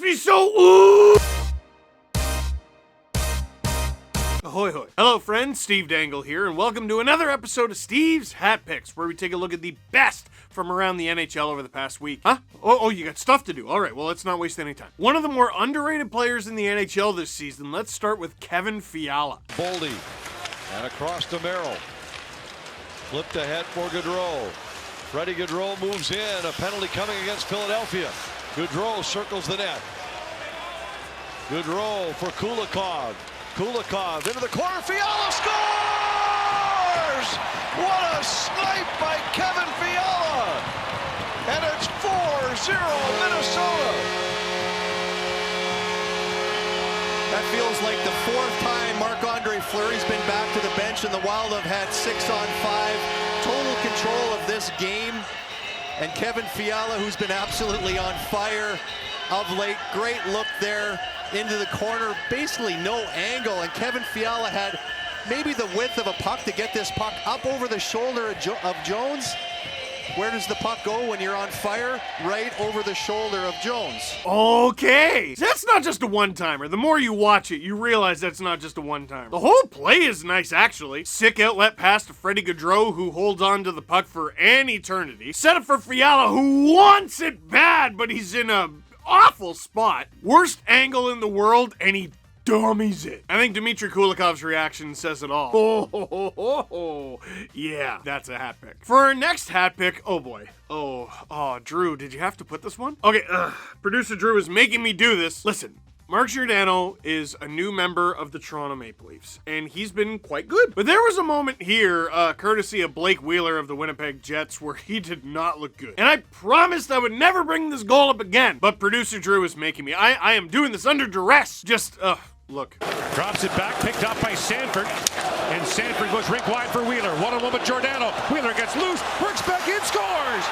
me so ooh! Ahoy hoy. Hello friends, Steve Dangle here, and welcome to another episode of Steve's Hat Picks, where we take a look at the best from around the NHL over the past week. Huh? Oh, you got stuff to do. Alright, well, let's not waste any time. One of the more underrated players in the NHL this season, let's start with Kevin Fiala. Boldy, and across to Merrill. Flipped ahead for Gaudreau. Freddie Gaudreau moves in, a penalty coming against Philadelphia. Gaudreau circles the net. Gaudreau for Kulikov. Kulikov into the corner, Fiala scores! What a snipe by Kevin Fiala! And it's 4-0 Minnesota. That feels like the fourth time Marc-Andre Fleury's been back to the bench, and the Wild have had 6-on-5. Total control of this game. And Kevin Fiala, who's been absolutely on fire of late. Great look there into the corner, basically no angle, and Kevin Fiala had maybe the width of a puck to get this puck up over the shoulder of Jones. Where does the puck go when you're on fire? Right over the shoulder of Jones. Okay, that's not just a one-timer. The more you watch it, you realize that's not just a one-timer. The whole play is nice, actually. Sick outlet pass to Freddie Gaudreau, who holds on to the puck for an eternity. Set up for Fiala, who wants it bad, but he's in a awful spot. Worst angle in the world, and he dummies it. I think Dmitry Kulikov's reaction says it all. Oh, yeah, that's a hat pick. For our next hat pick, oh boy. Oh, Drew, did you have to put this one? Okay, producer Drew is making me do this. Listen. Mark Giordano is a new member of the Toronto Maple Leafs, and he's been quite good. But there was a moment here, courtesy of Blake Wheeler of the Winnipeg Jets, where he did not look good. And I promised I would never bring this goal up again, but producer Drew is making me. I am doing this under duress. Just, look. Drops it back, picked up by Sanford, and Sanford goes rink wide for Wheeler. One-on-one with Giordano. Wheeler gets loose, works back in, scores!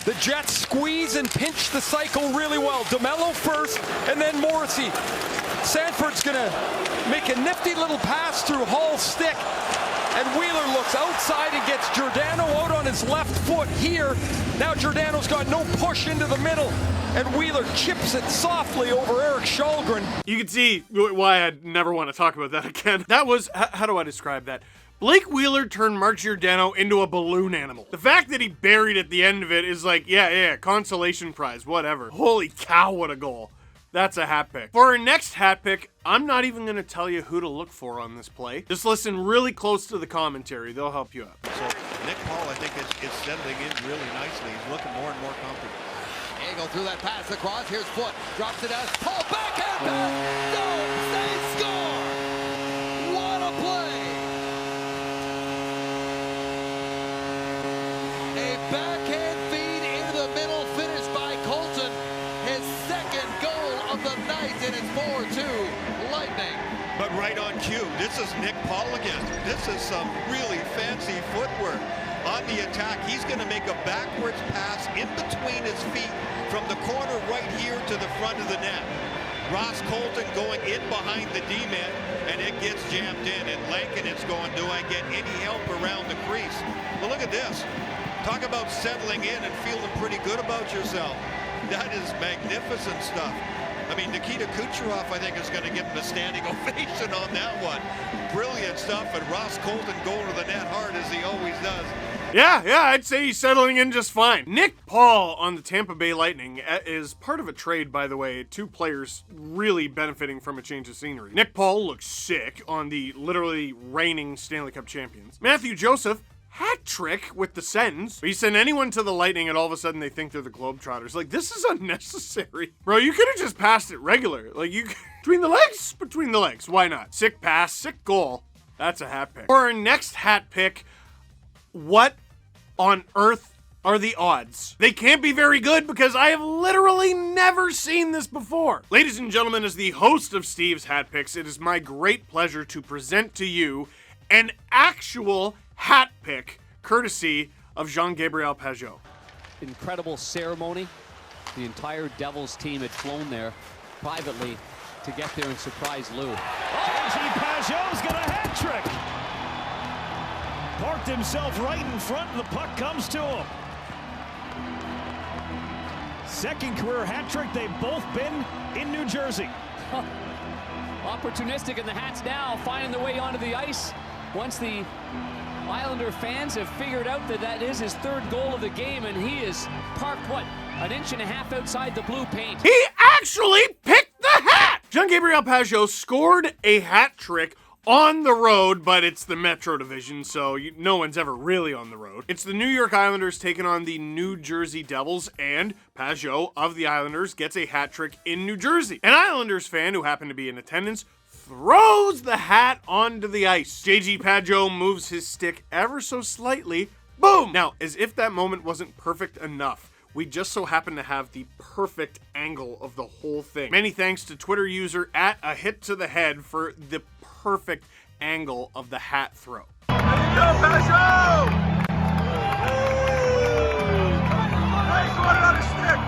The Jets squeeze and pinch the cycle really well. DeMello first, and then Morrissey. Sanford's gonna make a nifty little pass through Hall's stick, and Wheeler looks outside and gets Giordano out on his left foot here. Now Giordano's got no push into the middle, and Wheeler chips it softly over Eric Källgren. You can see why I'd never want to talk about that again. That was, how do I describe that? Blake Wheeler turned Mark Giordano into a balloon animal. The fact that he buried at the end of it is like, yeah, consolation prize, whatever. Holy cow, what a goal. That's a hat pick. For our next hat pick, I'm not even going to tell you who to look for on this play. Just listen really close to the commentary. They'll help you out. So Nick Paul, I think, is settling in really nicely. He's looking more and more comfortable. Angle through that pass across. Here's Foot. Drops it as Paul backhand pass. No, they score. What a play. A backhand feed into the middle, finished by Colton. His second goal of the night, and it's 4-2 Lightning. But right on cue, this is Nick Paul again. This is some really fancy footwork. On the attack, he's going to make a backwards pass in between his feet from the corner right here to the front of the net. Ross Colton going in behind the D-man, and it gets jammed in. And Lankin, it's going, do I get any help around the crease? But look at this. Talk about settling in and feeling pretty good about yourself. That is magnificent stuff. I mean, Nikita Kucherov, I think, is going to give him a standing ovation on that one. Brilliant stuff, and Ross Colton going to the net hard as he always does. Yeah, I'd say he's settling in just fine. Nick Paul on the Tampa Bay Lightning is part of a trade, by the way. Two players really benefiting from a change of scenery. Nick Paul looks sick on the literally reigning Stanley Cup champions. Matthew Joseph, hat trick with the Sens. But you send anyone to the Lightning and all of a sudden they think they're the Globetrotters. Like, this is unnecessary. Bro, you could have just passed it regular. Like, you between the legs, why not? Sick pass, sick goal. That's a hat pick. For our next hat pick, what on earth are the odds? They can't be very good because I have literally never seen this before. Ladies and gentlemen, as the host of Steve's Hat Picks, it is my great pleasure to present to you an actual hat pick, courtesy of Jean-Gabriel Pageau. Incredible ceremony. The entire Devils team had flown there privately to get there and surprise Lou. Pageau's got a hat trick. Parked himself right in front, and the puck comes to him. second career hat trick. They've both been in New Jersey. Opportunistic, and the Hats now finding their way onto the ice once the Islander fans have figured out that that is his third goal of the game, and he is parked, what, an inch and a half outside the blue paint. He actually picked the hat! Jean-Gabriel Pageau scored a hat trick on the road, but it's the Metro Division, so no one's ever really on the road. It's the New York Islanders taking on the New Jersey Devils, and Pageau of the Islanders gets a hat trick in New Jersey. An Islanders fan who happened to be in attendance throws the hat onto the ice. JG Pageau moves his stick ever so slightly. Boom! Now, as if that moment wasn't perfect enough, we just so happen to have the perfect angle of the whole thing. Many thanks to Twitter user @AHitToTheHead for the perfect angle of the hat throw. There you go, Pageau! Nice one on a stick.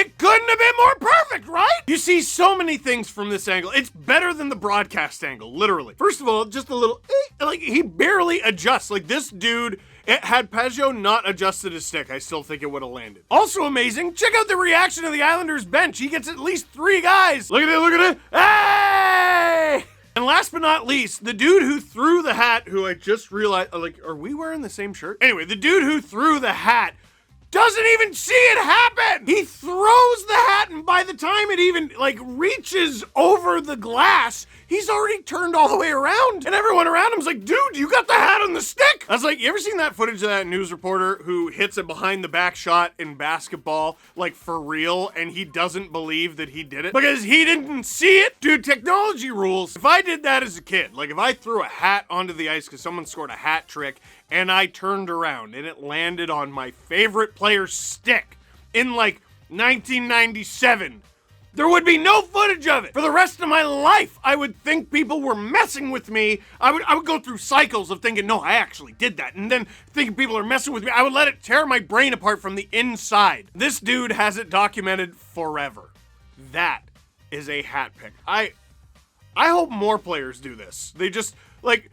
It couldn't have been more perfect, right? You see so many things from this angle. It's better than the broadcast angle, literally. First of all, just a little, like he barely adjusts. Like this dude, had Pageau not adjusted his stick, I still think it would have landed. Also amazing, check out the reaction of the Islanders bench. He gets at least 3 guys. Look at it, look at it. Hey! And last but not least, the dude who threw the hat, who I just realized, like, are we wearing the same shirt? Anyway, the dude who threw the hat doesn't even see it happen. He throws the hat, and by the time it even, like, reaches over the glass, he's already turned all the way around. And everyone around him's like, dude, you got the hat on the stick. I was like, you ever seen that footage of that news reporter who hits a behind the back shot in basketball, like, for real, and he doesn't believe that he did it? Because he didn't see it? Dude, technology rules. If I did that as a kid, like, if I threw a hat onto the ice because someone scored a hat trick, and I turned around and it landed on my favorite player's stick in like 1997, there would be no footage of it. For the rest of my life, I would think people were messing with me. I would go through cycles of thinking, no, I actually did that. And then thinking people are messing with me. I would let it tear my brain apart from the inside. This dude has it documented forever. That is a hat pick. I hope more players do this. They just, like,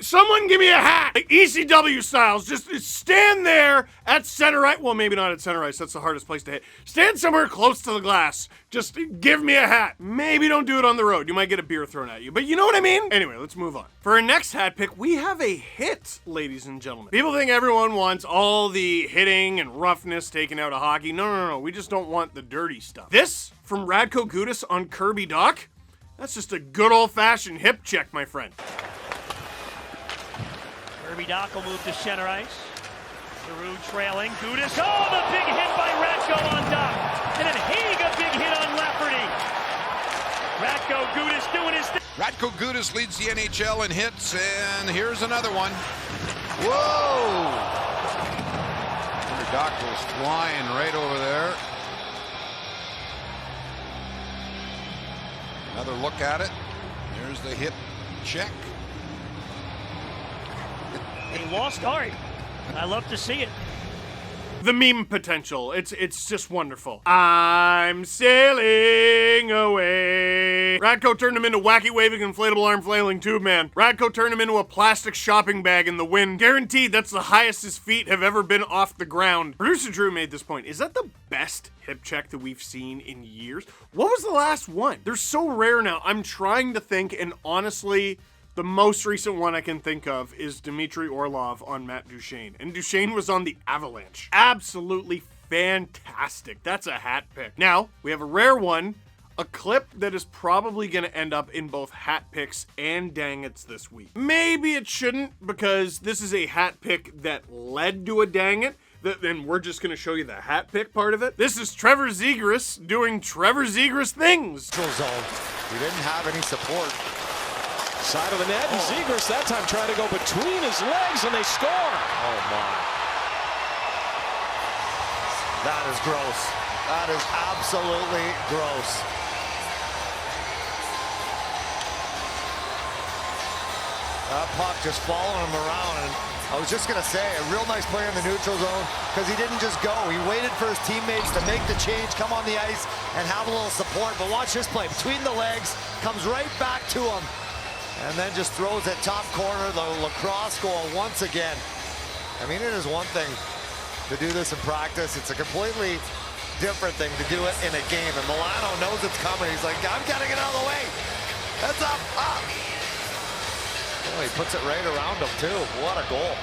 someone give me a hat, like ECW styles. Just stand there at center ice. Well, maybe not at center ice. That's the hardest place to hit. Stand somewhere close to the glass. Just give me a hat. Maybe don't do it on the road. You might get a beer thrown at you, but you know what I mean? Anyway, let's move on. For our next hat pick, we have a hit, ladies and gentlemen. People think everyone wants all the hitting and roughness taken out of hockey. No. We just don't want the dirty stuff. This from Radko Gudas on Kirby Doc. That's just a good old-fashioned hip check, my friend. Kirby Doc will move to center ice. Giroux trailing. Gudas. Oh, the big hit by Radko on Doc. And then Haig, a big hit on Lafferty. Radko Gudas doing his thing. Radko Gudas leads the NHL in hits, and here's another one. Whoa! Doc was flying right over there. Another look at it. There's the hip check. A lost start. I love to see it. The meme potential. It's just wonderful. I'm sailing away. Radko turned him into wacky waving inflatable arm flailing tube man. Radko turned him into a plastic shopping bag in the wind. Guaranteed that's the highest his feet have ever been off the ground. Producer Drew made this point. Is that the best hip check that we've seen in years? What was the last one? They're so rare now. I'm trying to think, and honestly, the most recent one I can think of is Dmitry Orlov on Matt Duchene. And Duchene was on the Avalanche. Absolutely fantastic. That's a hat pick. Now, we have a rare one, a clip that is probably going to end up in both hat picks and dang-its this week. Maybe it shouldn't, because this is a hat pick that led to a dang-it. Then we're just going to show you the hat pick part of it. This is Trevor Zegras doing Trevor Zegras things. Zone. We didn't have any support. Side of the net, and Zegras that time trying to go between his legs, and they score. Oh my. That is gross. That is absolutely gross. That puck just following him around, and I was just gonna say, a real nice play in the neutral zone, because he didn't just go. He waited for his teammates to make the change, come on the ice, and have a little support. But watch this play, between the legs, comes right back to him. And then just throws it top corner, the lacrosse goal once again. I mean, it is one thing to do this in practice. It's a completely different thing to do it in a game. And Milano knows it's coming. He's like, I'm getting it out of the way. That's up. Oh, he puts it right around him, too. What a goal.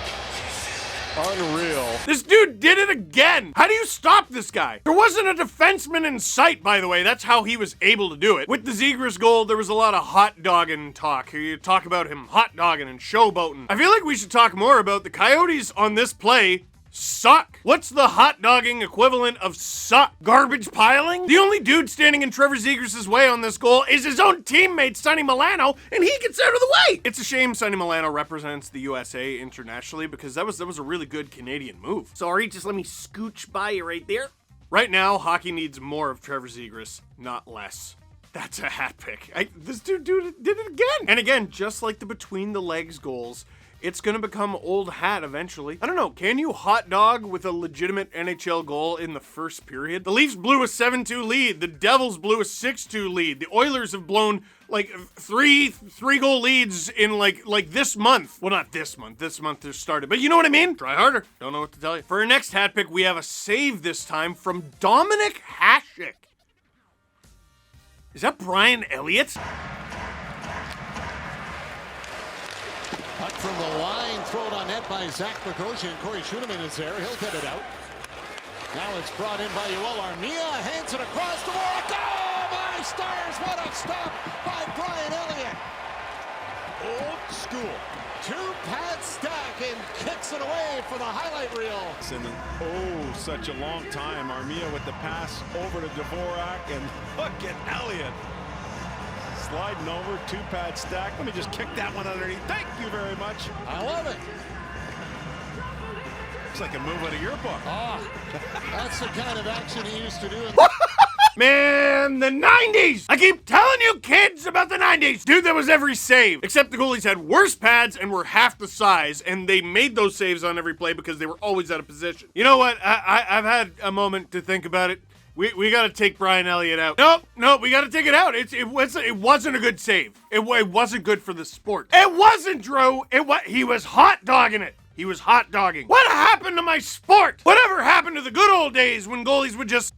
Unreal. This dude did it again. How do you stop this guy? There wasn't a defenseman in sight, by the way. That's how he was able to do it. With the Zegras goal, there was a lot of hot dogging talk. You talk about him hot dogging and showboating. I feel like we should talk more about the Coyotes on this play. Suck. What's the hot dogging equivalent of suck? Garbage piling? The only dude standing in Trevor Zegras' way on this goal is his own teammate, Sonny Milano, and he gets out of the way. It's a shame Sonny Milano represents the USA internationally because that was a really good Canadian move. Sorry, just let me scooch by you right there. Right now, hockey needs more of Trevor Zegras, not less. That's a hat pick. This dude did it again. And again, just like the between the legs goals, it's gonna become old hat eventually. I don't know, can you hot dog with a legitimate NHL goal in the first period? The Leafs blew a 7-2 lead. The Devils blew a 6-2 lead. The Oilers have blown like three goal leads in like this month. Well, not this month. This month they're started, but you know what I mean? Try harder. Don't know what to tell you. For our next hat pick, we have a save this time from Dominik Hasek. Is that Brian Elliott? Puck from the line, thrown on net by Zach Bogosian. Corey Schuneman is there. He'll get it out. Now it's brought in by Yoel Armia. Hands it across the wall. Oh, my stars! What a stop by Brian Elliott. Old school. Two-pad stack and kicks it away for the highlight reel. Such a long time. Armia with the pass over to Dvorak, and look at Elliott. Sliding over, two-pad stack. Let me just kick that one underneath. Thank you very much. I love it. Looks like a move out of your book. That's the kind of action he used to do. Man, the 90s! I keep telling you kids about the 90s! Dude, that was every save. Except the goalies had worse pads and were half the size, and they made those saves on every play because they were always out of position. You know what? I've had a moment to think about it. We gotta take Brian Elliott out. Nope, we gotta take it out. It wasn't a good save. It wasn't good for the sport. It wasn't, Drew. He was hot dogging it. He was hot dogging. What happened to my sport? Whatever happened to the good old days when goalies would just...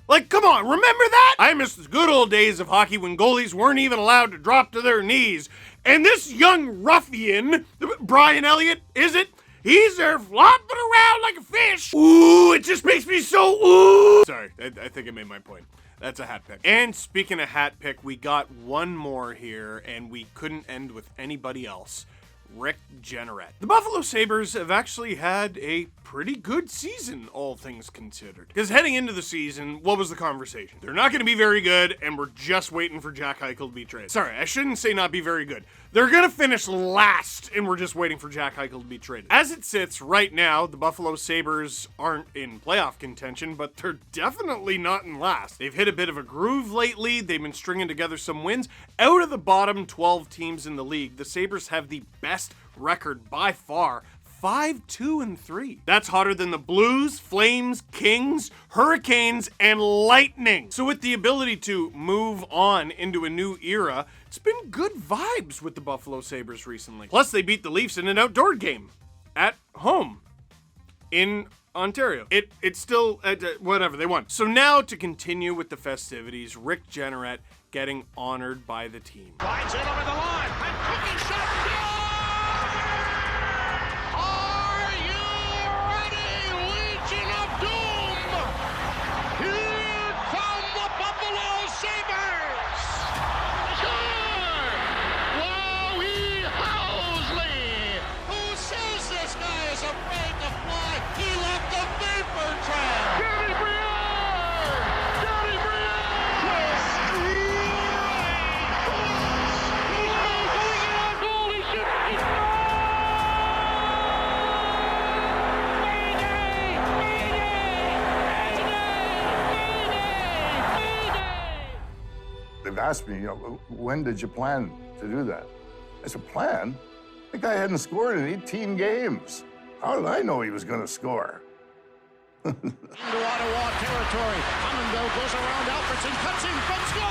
Like, come on, remember that? I miss the good old days of hockey when goalies weren't even allowed to drop to their knees. And this young ruffian, Brian Elliott, is it? He's there flopping around like a fish. Ooh, it just makes me so ooh. Sorry, I think I made my point. That's a hat pick. And speaking of hat pick, we got one more here, and we couldn't end with anybody else. Rick Jeanneret. The Buffalo Sabres have actually had a pretty good season, all things considered. Because heading into the season, what was the conversation? They're not going to be very good, and we're just waiting for Jack Eichel to be traded. Sorry, I shouldn't say not be very good. They're going to finish last, and we're just waiting for Jack Eichel to be traded. As it sits right now, the Buffalo Sabres aren't in playoff contention, but they're definitely not in last. They've hit a bit of a groove lately. They've been stringing together some wins. Out of the bottom 12 teams in the league, the Sabres have the best record by far. 5-2-3. That's hotter than the Blues, Flames, Kings, Hurricanes, and Lightning. So with the ability to move on into a new era, it's been good vibes with the Buffalo Sabres recently. Plus, they beat the Leafs in an outdoor game at home in Ontario. It's still, whatever, they won. So now to continue with the festivities, Rick Jeanneret getting honored by the team. Finds it over the line. And cooking shot. They've asked me, when did you plan to do that? I said, plan? The guy hadn't scored in 18 games. How did I know he was going to score? Into Ottawa territory. Hummendale goes around Alfredson, cuts in front, scores!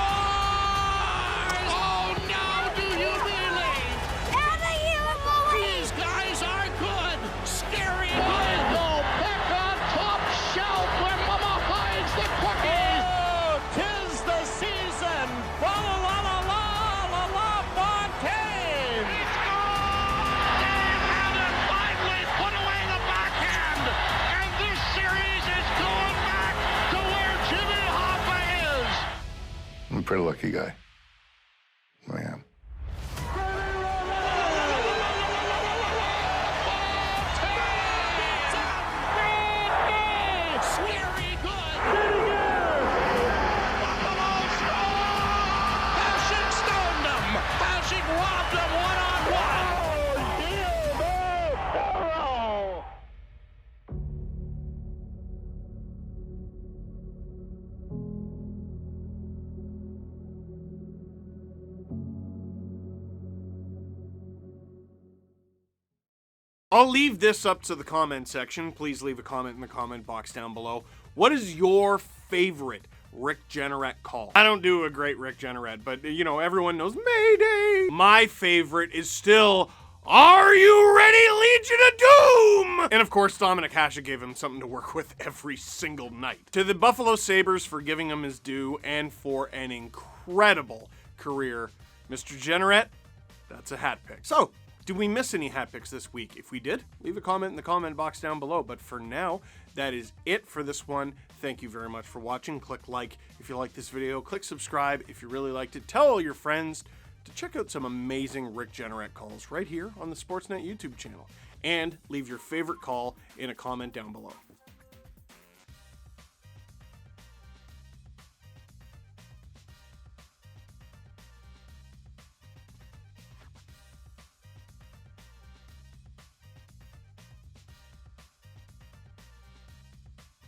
Oh, now do you really? These guys are good. Scary good. Go back on top shelf where Mama hides the pretty lucky guy. I am. I'll leave this up to the comment section. Please leave a comment in the comment box down below. What is your favorite Rick Jeanneret call? I don't do a great Rick Jeanneret, but you know, everyone knows Mayday. My favorite is still, are you ready, Legion of Doom? And of course, Dominic Hasek gave him something to work with every single night. To the Buffalo Sabres for giving him his due and for an incredible career, Mr. Jeanneret, that's a hat pick. So, did we miss any hat picks this week? If we did, leave a comment in the comment box down below. But for now, that is it for this one. Thank you very much for watching. Click like if you like this video. Click subscribe if you really liked it. Tell all your friends to check out some amazing Rick Jeanneret calls right here on the Sportsnet YouTube channel. And leave your favorite call in a comment down below.